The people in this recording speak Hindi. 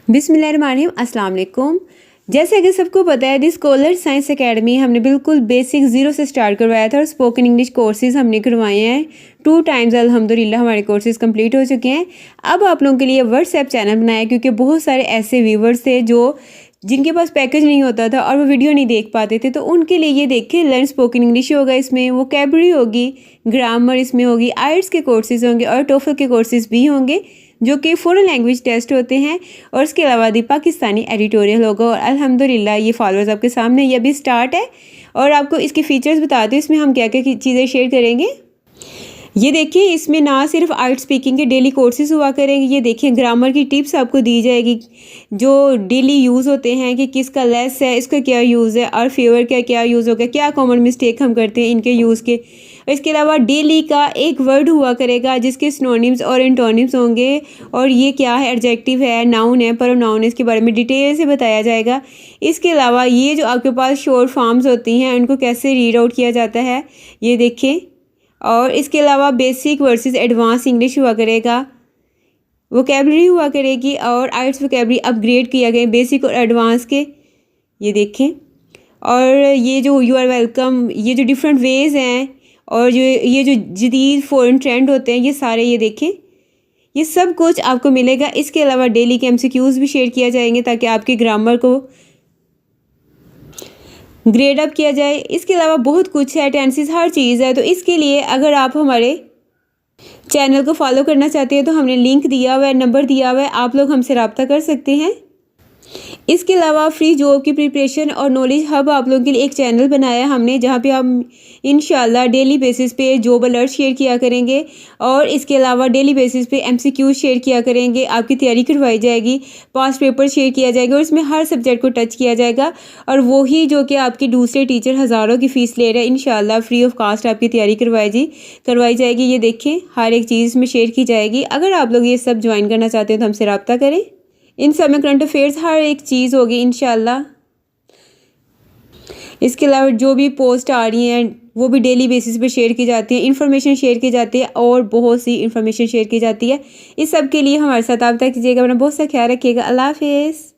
बिस्मिल्लाहिर्रहमानिर्रहीम, अस्सलाम वालेकुम। जैसे कि सबको पता है, दी स्कॉलर साइंस एकेडमी हमने बिल्कुल बेसिक ज़ीरो से स्टार्ट करवाया था और स्पोकन इंग्लिश कोर्सेज़ हमने करवाए हैं 2 टाइम्स। अल्हम्दुलिल्लाह हमारे कोर्सेज़ कंप्लीट हो चुके हैं। अब आप लोगों के लिए व्हाट्सएप चैनल बनाया क्योंकि बहुत सारे ऐसे व्यूवर्स थे जो जिनके पास पैकेज नहीं होता था और वो वीडियो नहीं देख पाते थे, तो उनके लिए ये देखें, लर्न स्पोकन इंग्लिश होगा, इसमें वोकैबुलरी होगी, ग्रामर इसमें होगी, आइल्स के कोर्सेज़ होंगे और टोफल के कोर्सेज़ भी होंगे जो कि फॉरेन लैंग्वेज टेस्ट होते हैं। और इसके अलावा दी पाकिस्तानी एडिटोरियल होगा। और अल्हम्दुलिल्लाह ये फॉलोअर्स आपके सामने, ये अभी स्टार्ट है और आपको इसके फीचर्स बताते हैं इसमें हम क्या क्या चीज़ें शेयर करेंगे। ये देखिए, इसमें ना सिर्फ आर्ट स्पीकिंग के डेली कोर्सेज हुआ करेंगे, ये देखिए ग्रामर की टिप्स आपको दी जाएगी जो डेली यूज़ होते हैं कि किसका लेस है, इसका क्या यूज़ है और फेवर का क्या यूज़ होगा, क्या कॉमन मिस्टेक हम करते हैं इनके यूज़ के। इसके अलावा डेली का एक वर्ड हुआ करेगा जिसके सिनोनिम्स और एंटोनिम्स होंगे और ये क्या है, एडजेक्टिव है, नाउन है, प्रोनाउन है, इसके बारे में डिटेल से बताया जाएगा। इसके अलावा ये जो आपके पास शॉर्ट फॉर्म्स होती हैं उनको कैसे रीड आउट किया जाता है, ये देखें। और इसके अलावा बेसिक वर्सेस एडवांस इंग्लिश हुआ करेगा, वोकैबुलरी हुआ करेगी और आइल्स वोकैबुलरी अपग्रेड किया गया बेसिक और एडवांस के, ये देखें। और ये जो यू आर वेलकम, ये जो डिफरेंट वेज़ हैं और जो ये जो जदीद फॉरेन ट्रेंड होते हैं, ये सारे ये देखें, ये सब कुछ आपको मिलेगा। इसके अलावा डेली के एमसीक्यूज़ भी शेयर किया जाएंगे ताकि आपके ग्रामर को ग्रेड अप किया जाए। इसके अलावा बहुत कुछ है, टेंसेस, हर चीज़ है। तो इसके लिए अगर आप हमारे चैनल को फॉलो करना चाहते हैं तो हमने लिंक दिया हुआ है, नंबर दिया हुआ है, आप लोग हमसे रब्ता कर सकते हैं। इसके अलावा फ्री जॉब की प्रिपरेशन और नॉलेज हब आप लोगों के लिए एक चैनल बनाया हमने जहाँ पे हम इंशाल्लाह डेली बेसिस पे जॉब अलर्ट शेयर किया करेंगे और इसके अलावा डेली बेसिस पे एमसीक्यू शेयर किया करेंगे, आपकी तैयारी करवाई जाएगी, पास्ट पेपर शेयर किया जाएगा और इसमें हर सब्जेक्ट को टच किया जाएगा। और वही जो कि आपके दूसरे टीचर हज़ारों की फ़ीस ले रहे हैं, इंशाल्लाह फ्री ऑफ कास्ट आपकी तैयारी करवाई जाएगी। ये देखें, हर एक चीज़ में शेयर की जाएगी। अगर आप लोग ये सब ज्वाइन करना चाहते हैं तो हमसे रब्ता करें। इन सब में करंट अफेयर्स हर एक चीज़ होगी इंशाल्लाह। इसके अलावा जो भी पोस्ट आ रही हैं वो भी डेली बेसिस पे शेयर की जाती है, इन्फॉर्मेशन शेयर की जाती है और बहुत सी इन्फॉर्मेशन शेयर की जाती है। इस सब के लिए हमारे साथ आप तक कीजिएगा, अपना बहुत सा ख्याल रखिएगा। अल्लाह हाफिज़।